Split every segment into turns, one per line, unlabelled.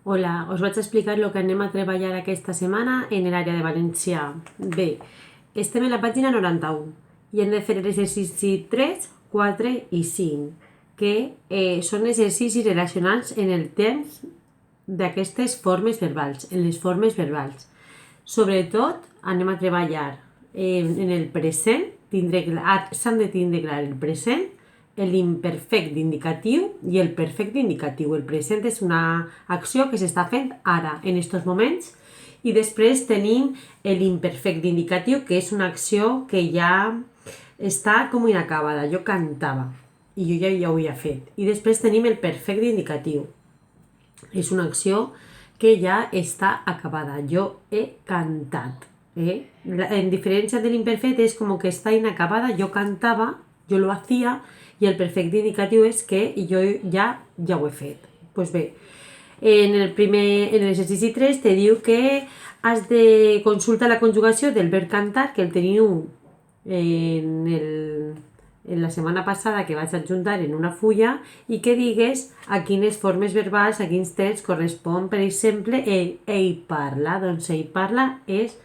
Hola, us vaig explicar el que anem a treballar aquesta setmana en l'àrea de valencià. Bé, estem en la pàgina 91 i hem de fer l'exercici 3, 4 i 5, que són exercicis relacionats en el temps d'aquestes formes verbals, en les formes verbals. Sobretot anem a treballar en el present, s'han de tindre clar el present, l'imperfecte indicatiu i el perfecte indicatiu. El present és una acció que s'està fent ara, en aquests moments, i després tenim l'imperfecte indicatiu, que és una acció que ja està com inacabada. Jo cantava i jo ja ho havia fet. I després tenim el perfecte indicatiu. És una acció que ja està acabada. Jo he cantat. En diferència de l'imperfecte és com que està inacabada. Jo cantava, jo lo hacía, i el perfecte indicatiu és que jo ja ho he fet. Pues bé, en l'exercici 3 te diu que has de consultar la conjugació del verb cantar, que el teniu en la setmana passada, que vaig adjuntar en una fulla, i que digues a quines formes verbals, a quins temps correspon, per exemple, ell parla. Doncs ell parla és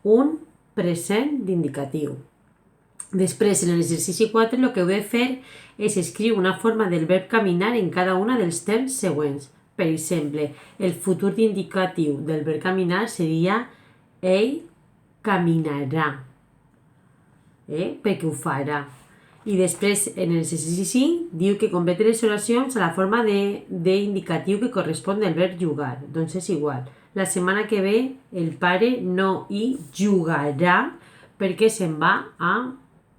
un present d'indicatiu. Després, en l'exercici 4, el que heu de fer és escriure una forma del verb caminar en cada una dels temps següents. Per exemple, el futur indicatiu del verb caminar seria ell caminarà, perquè ho farà. I després, en l'exercici 5, diu que complete les oracions a la forma d'indicatiu que correspon del verb jugar. Doncs és igual. La setmana que ve el pare no hi jugarà perquè se'n va a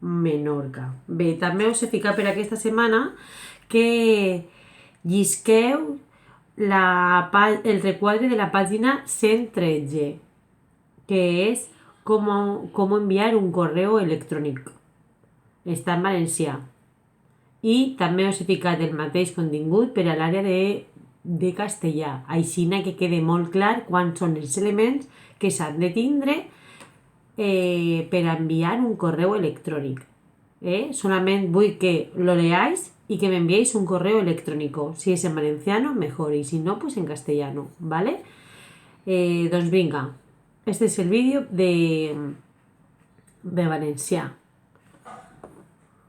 Menorca. Bé, també us he ficat per aquesta setmana que llisqueu el requadre de la pàgina 113, que és com enviar un correu electrònic. Està en valencià. I també us he ficat el mateix contingut per a l'àrea de castellà. Així que quede molt clar quants són els elements que s'han de tindre per enviar un correu electrònic. Solament vull que lo leáis y que me enviéis un correo electrónico. Si es en valenciano, mejor, y si no, pues en castellano, ¿vale? Doncs vinga, este és el vídeo de valencià.